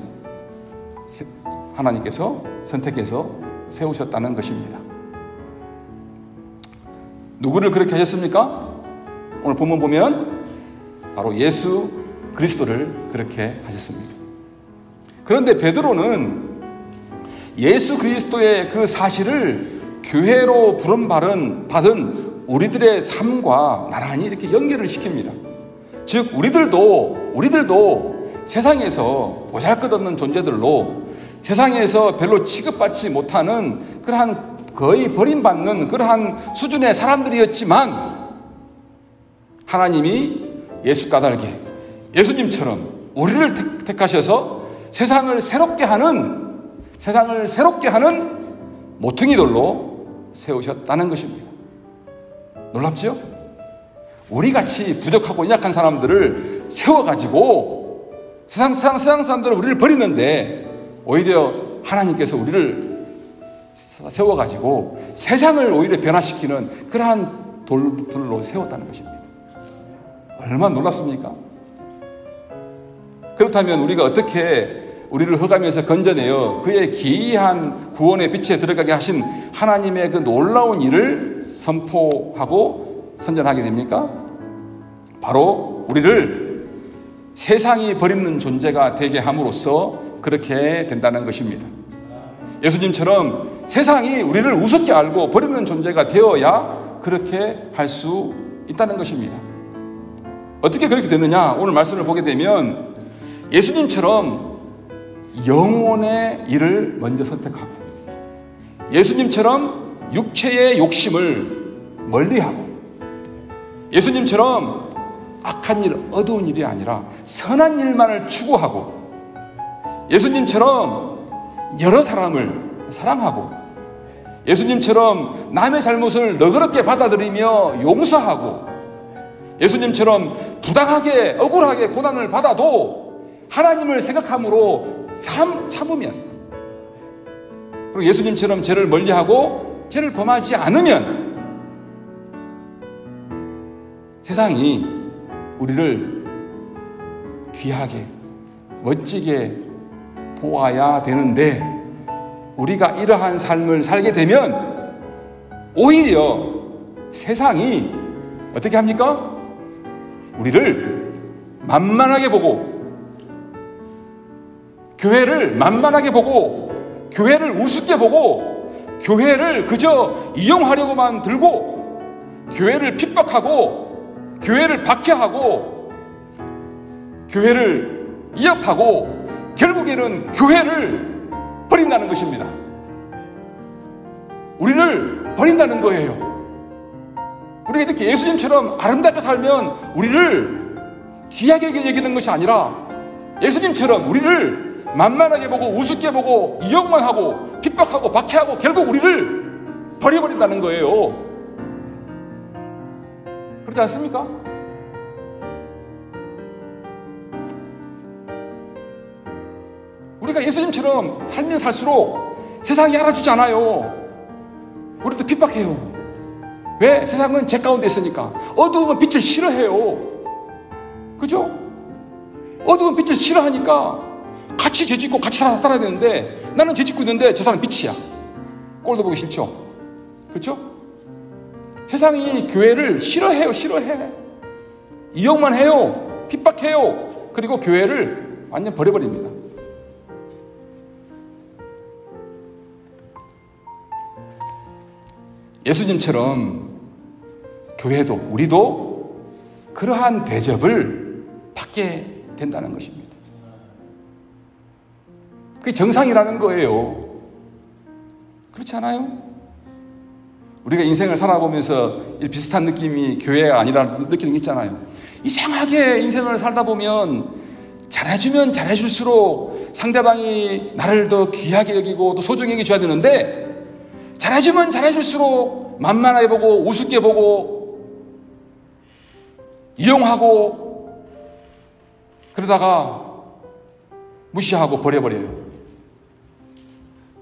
하나님께서 선택해서 세우셨다는 것입니다. 누구를 그렇게 하셨습니까? 오늘 본문 보면 바로 예수 그리스도를 그렇게 하셨습니다. 그런데 베드로는 예수 그리스도의 그 사실을 교회로 부름받은 우리들의 삶과 나란히 이렇게 연결을 시킵니다. 즉 우리들도 세상에서 보잘것없는 존재들로 세상에서 별로 취급받지 못하는 그러한 거의 버림받는 그러한 수준의 사람들이었지만 하나님이 예수 까닭에 예수님처럼 우리를 택하셔서 세상을 새롭게 하는 모퉁이돌로 세우셨다는 것입니다. 놀랍죠? 우리같이 부족하고 연약한 사람들을 세워가지고 세상 사람들은 우리를 버리는데 오히려 하나님께서 우리를 세워가지고 세상을 오히려 변화시키는 그러한 돌들로 세웠다는 것입니다. 얼마나 놀랍습니까? 그렇다면 우리가 어떻게 우리를 흑암에서 건져내어 그의 기이한 구원의 빛에 들어가게 하신 하나님의 그 놀라운 일을 선포하고 선전하게 됩니까? 바로 우리를 세상이 버리는 존재가 되게 함으로써 그렇게 된다는 것입니다. 예수님처럼 세상이 우리를 우습게 알고 버리는 존재가 되어야 그렇게 할 수 있다는 것입니다. 어떻게 그렇게 되느냐? 오늘 말씀을 보게 되면 예수님처럼 영혼의 일을 먼저 선택하고 예수님처럼 육체의 욕심을 멀리하고 예수님처럼 악한 일, 어두운 일이 아니라 선한 일만을 추구하고 예수님처럼 여러 사람을 사랑하고 예수님처럼 남의 잘못을 너그럽게 받아들이며 용서하고 예수님처럼 부당하게 억울하게 고난을 받아도 하나님을 생각함으로 참으면 그리고 예수님처럼 죄를 멀리하고 죄를 범하지 않으면 세상이 우리를 귀하게 멋지게 보아야 되는데, 우리가 이러한 삶을 살게 되면 오히려 세상이 어떻게 합니까? 우리를 만만하게 보고, 교회를 만만하게 보고, 교회를 우습게 보고, 교회를 그저 이용하려고만 들고, 교회를 핍박하고, 교회를 박해하고, 교회를 위협하고, 결국에는 교회를 버린다는 것입니다. 우리를 버린다는 거예요. 우리가 이렇게 예수님처럼 아름답게 살면 우리를 귀하게 여기는 것이 아니라, 예수님처럼 우리를 만만하게 보고 우습게 보고 이용만 하고 핍박하고 박해하고 결국 우리를 버려버린다는 거예요. 그렇지 않습니까? 우리가 예수님처럼 살면 살수록 세상이 알아주지 않아요. 우리도 핍박해요. 왜? 세상은 죄 가운데 있으니까. 어두움은 빛을 싫어해요. 그죠? 어두운 빛을 싫어하니까 같이 죄 짓고 같이 살아야 되는데, 나는 죄 짓고 있는데 저 사람 빛이야. 꼴도 보기 싫죠? 그렇죠? 세상이 교회를 싫어해요. 싫어해. 이용만 해요. 핍박해요. 그리고 교회를 완전 버려버립니다. 예수님처럼 교회도, 우리도 그러한 대접을 받게 된다는 것입니다. 그게 정상이라는 거예요. 그렇지 않아요? 우리가 인생을 살아보면서 비슷한 느낌이 교회가 아니라는 느끼는 게 있잖아요. 이상하게 인생을 살다 보면 잘해주면 잘해줄수록 상대방이 나를 더 귀하게 여기고 또 소중히 여겨줘야 되는데, 잘해주면 잘해줄수록 만만하게 보고 우습게 보고 이용하고 그러다가 무시하고 버려버려요.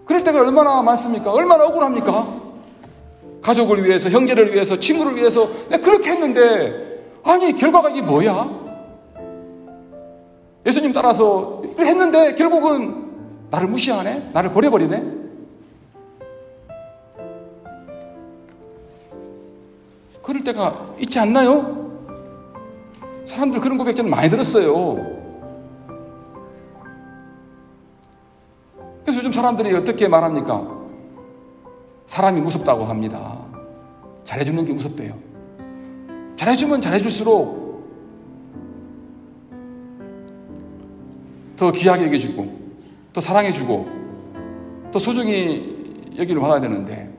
그럴 때가 얼마나 많습니까? 얼마나 억울합니까? 가족을 위해서, 형제를 위해서, 친구를 위해서 내가 그렇게 했는데, 아니 결과가 이게 뭐야? 예수님 따라서 했는데 결국은 나를 무시하네? 나를 버려버리네? 그럴 때가 있지 않나요? 사람들 그런 고백 저는 많이 들었어요. 그래서 요즘 사람들이 어떻게 말합니까? 사람이 무섭다고 합니다. 잘해주는 게 무섭대요. 잘해주면 잘해줄수록 더 귀하게 여겨주고, 또 사랑해주고, 또 소중히 여기를 받아야 되는데,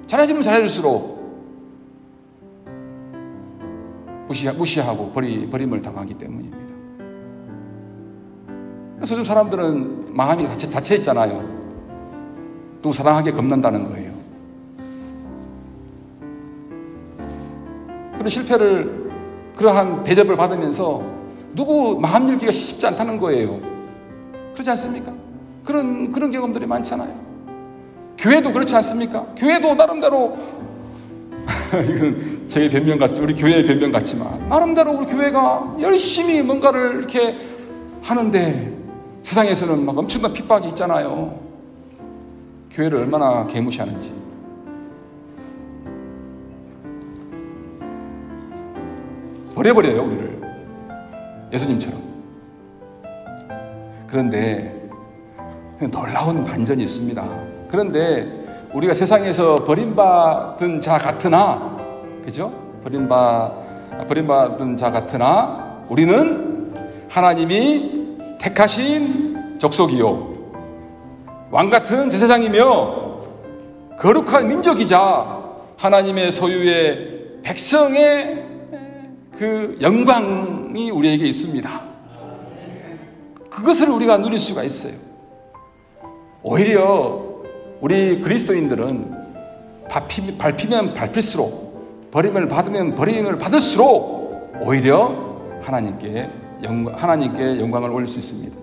잘해주면 잘해줄수록 무시하고 버림을 당하기 때문입니다. 그래서 요즘 사람들은 마음이 닫혀 있잖아요. 누구 사랑하기 겁난다는 거예요. 그런 실패를, 그러한 대접을 받으면서 누구 마음 열기가 쉽지 않다는 거예요. 그렇지 않습니까? 그런 경험들이 많잖아요. 교회도 그렇지 않습니까? 교회도 나름대로 이건 제 변명 같습니다. 우리 교회의 변명 같지만 나름대로 우리 교회가 열심히 뭔가를 이렇게 하는데 세상에서는 막 엄청난 핍박이 있잖아요. 교회를 얼마나 개무시하는지. 버려버려요, 우리를. 예수님처럼. 그런데 놀라운 반전이 있습니다. 그런데 우리가 세상에서 버림받은 자 같으나, 그죠? 버림받은 자 같으나 우리는 하나님이 택하신 족속이요, 왕같은 제사장이며 거룩한 민족이자 하나님의 소유의 백성의 그 영광이 우리에게 있습니다. 그것을 우리가 누릴 수가 있어요. 오히려 우리 그리스도인들은 밟히면 밟힐수록, 버림을 받으면 버림을 받을수록 오히려 하나님께 영광을 올릴 수 있습니다.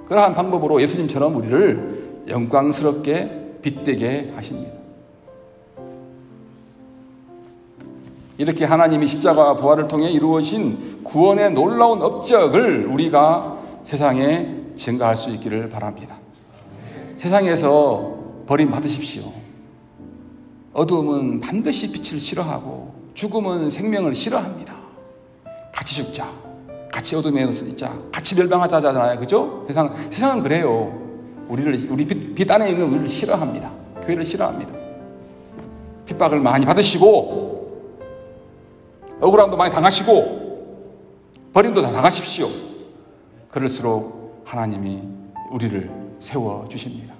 그러한 방법으로 예수님처럼 우리를 영광스럽게 빛되게 하십니다. 이렇게 하나님이 십자가와 부활을 통해 이루어진 구원의 놀라운 업적을 우리가 세상에 증거할 수 있기를 바랍니다. 세상에서 버림받으십시오. 어두움은 반드시 빛을 싫어하고 죽음은 생명을 싫어합니다. 같이 죽자, 같이 어둠에 있자, 같이 멸망하자 하잖아요. 그죠? 세상은 그래요. 우리 빛 안에 있는 우리를 싫어합니다. 교회를 싫어합니다. 핍박을 많이 받으시고 억울함도 많이 당하시고 버림도 다 당하십시오. 그럴수록 하나님이 우리를 세워주십니다.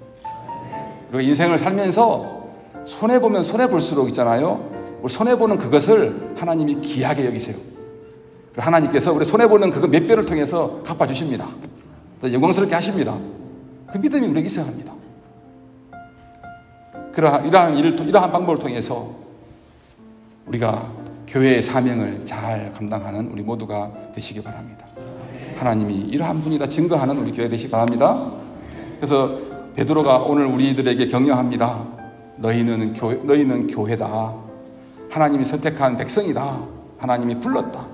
그리고 인생을 살면서 손해보면 손해볼수록 있잖아요. 우리 손해보는 그것을 하나님이 귀하게 여기세요. 하나님께서 우리 손해보는 그거 몇 배를 통해서 갚아주십니다. 영광스럽게 하십니다. 그 믿음이 우리에게 있어야 합니다. 이러한 방법을 통해서 우리가 교회의 사명을 잘 감당하는 우리 모두가 되시기 바랍니다. 하나님이 이러한 분이다 증거하는 우리 교회 되시기 바랍니다. 그래서 베드로가 오늘 우리들에게 격려합니다. 너희는 교회다. 하나님이 선택한 백성이다. 하나님이 불렀다.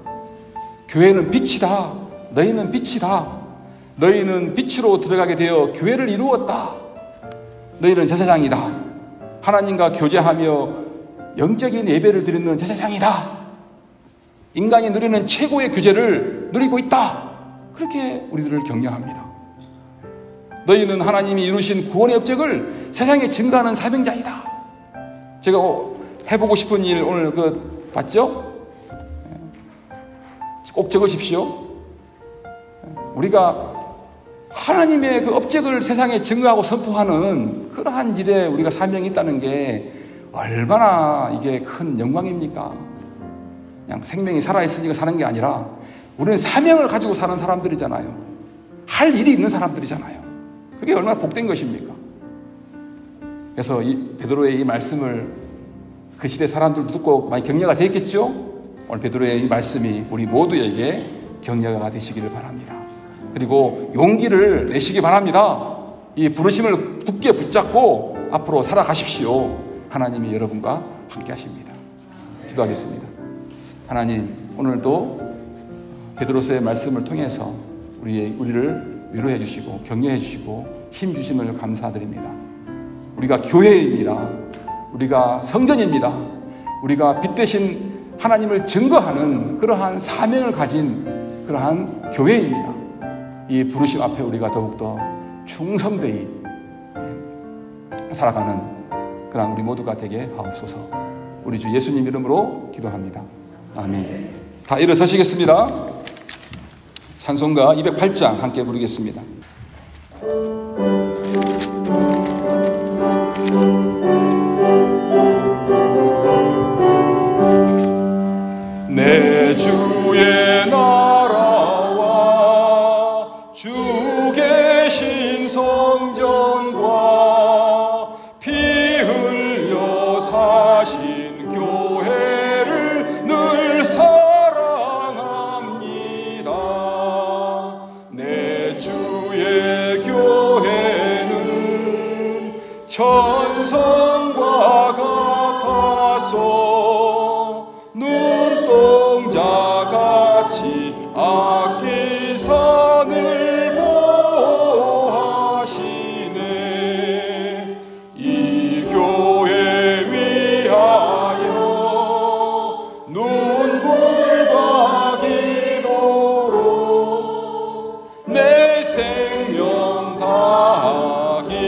교회는 빛이다. 너희는 빛이다. 너희는 빛으로 들어가게 되어 교회를 이루었다. 너희는 제사장이다. 하나님과 교제하며 영적인 예배를 드리는 제사장이다. 인간이 누리는 최고의 규제를 누리고 있다. 그렇게 우리들을 격려합니다. 너희는 하나님이 이루신 구원의 업적을 세상에 증거하는 사명자이다. 제가 해보고 싶은 일 오늘 봤죠? 꼭 적으십시오. 우리가 하나님의 그 업적을 세상에 증거하고 선포하는 그러한 일에 우리가 사명이 있다는 게 얼마나 이게 큰 영광입니까? 그냥 생명이 살아있으니까 사는 게 아니라 우리는 사명을 가지고 사는 사람들이잖아요. 할 일이 있는 사람들이잖아요. 그게 얼마나 복된 것입니까? 그래서 이 베드로의 이 말씀을 그 시대 사람들도 듣고 많이 격려가 되었겠죠? 오늘 베드로의 이 말씀이 우리 모두에게 격려가 되시기를 바랍니다. 그리고 용기를 내시기 바랍니다. 이 부르심을 굳게 붙잡고 앞으로 살아가십시오. 하나님이 여러분과 함께 하십니다. 기도하겠습니다. 하나님, 오늘도 베드로서의 말씀을 통해서 우리를 위로해 주시고 격려해 주시고 힘 주심을 감사드립니다. 우리가 교회입니다. 우리가 성전입니다. 우리가 빛 대신 하나님을 증거하는 그러한 사명을 가진 그러한 교회입니다. 이 부르심 앞에 우리가 더욱더 충성되이 살아가는 그러한 우리 모두가 되게 하옵소서. 우리 주 예수님 이름으로 기도합니다. 아멘. 다 일어서시겠습니다. 찬송가 208장 함께 부르겠습니다. 내 주의 나라와 주 계신 성전과 피 흘려 사신 교회를 늘 사랑합니다. 내 주의 교회는 천성과 같아서 눈동자같이 아끼사 늘 보호하시네. 이 교회 위하여 눈물과 기도로 내 생명 다하기까지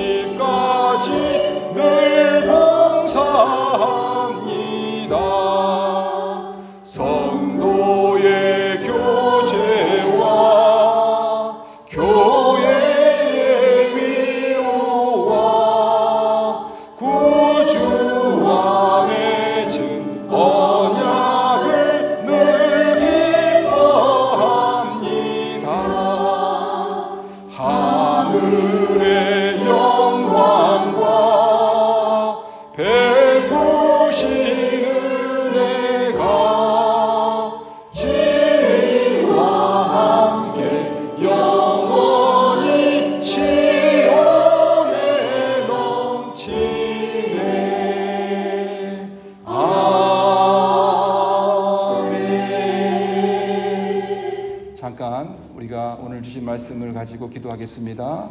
주신 말씀을 가지고 기도하겠습니다.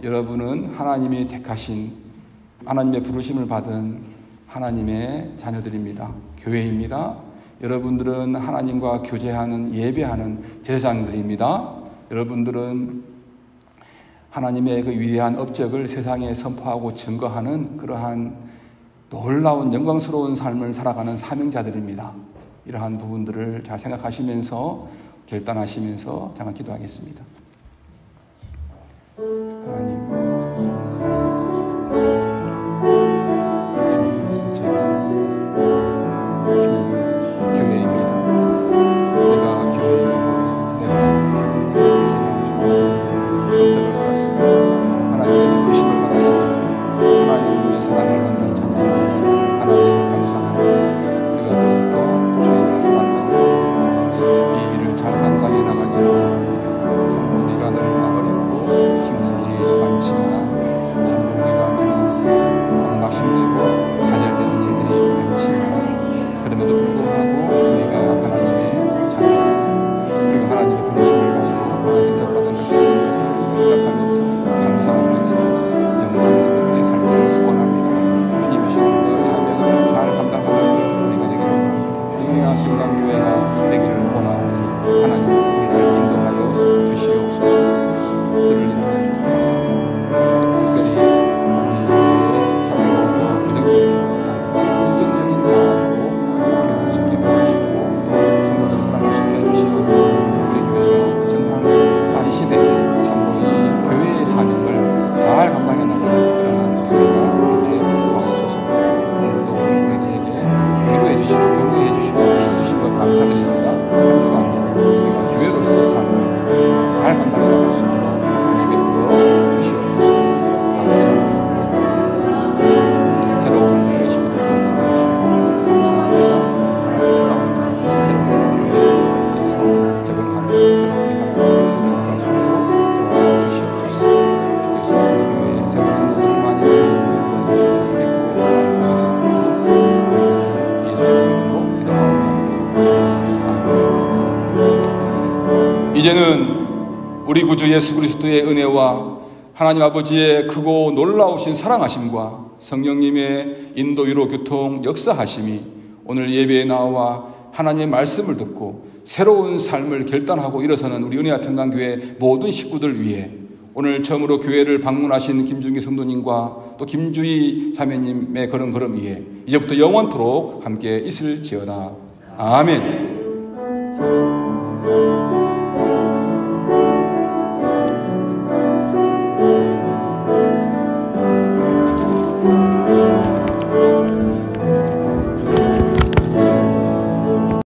여러분은 하나님이 택하신, 하나님의 부르심을 받은 하나님의 자녀들입니다. 교회입니다. 여러분들은 하나님과 교제하는, 예배하는 제사장들입니다. 여러분들은 하나님의 그 위대한 업적을 세상에 선포하고 증거하는 그러한 놀라운 영광스러운 삶을 살아가는 사명자들입니다. 이러한 부분들을 잘 생각하시면서 결단하시면서 잠깐 기도하겠습니다. 하나님, 교회입니다. 내가 교회이고 내가 선택을 받았습니다. 하나님의 부르심을 받았습니다. 하나님의 사랑을 받는 자녀입니다. 하나님 감사합니다. 내가 더욱더 주님의 사랑 가운데 이 일을 잘 감당해 나가기를 원합니다. 참 우리가 너무나 어렵고 힘든 일이 많지만, 참 우리가 너무 낙심되고 좌절되는 일들이 많지만, 그럼에도 불구하고 우리가 하나님의 자녀, 우리가 하나님의 부르심을 받고 하나님 선택받은 것을 위해서 생각하면서 감사하면서 영광스럽게 살기를 원합니다. 주님 주신 그 사명을 잘 감당하는 우리가 되기를 원합니다. 은혜와 평강교회가 되기를 원하오니 하나님 우리를 인도하여 주시옵소서. 저를 인도하여 주옵소서. 특별히 우리의 참으로 더 부정적인 것보다는 긍정적인 마음으로 목회할 수 있게 도와주시고 또 성도들 사랑할 수 있게 해주시면서 우리 교회가 정말 이 시대에 참으로 이 교회의 사명을 잘 감당해 나가는 그러한 교회가 되게 도와주셔서 오늘도 우리들에게 위로해 주시고 격려해 주시고 힘주신 것 감사드립니다. 한 주간도 우리가 교회로서의 삶을 잘 감당해 나갈 수 있도록 은혜 베풀어 주시옵소서. 감사합니다. 새로운 교회 식구들도 불러주시고 감사합니다. 하나님 가운데 새로운 교회에서 적응하는 새롭게 하나님의 선택을 할 수 있도록 도와주시옵소서. 주께서 우리 교회에 새로운 성도들을 많이 보내주시면 좋겠고 감사하옵나니 우리 주 예수의 이름으로 기도하옵나이다. 아멘. 이제는 우리 구주 예수 그리스도의 은혜와 하나님 아버지의 크고 놀라우신 사랑하심과 성령님의 인도, 위로, 교통, 역사하심이 오늘 예배에 나와 하나님의 말씀을 듣고 새로운 삶을 결단하고 일어서는 우리 은혜와 평강교회 모든 식구들 위해 오늘 처음으로 교회를 방문하신 김준기 성도님과 또 김주희 자매님의 그런 걸음 위에 이제부터 영원토록 함께 있을지어다. 아멘.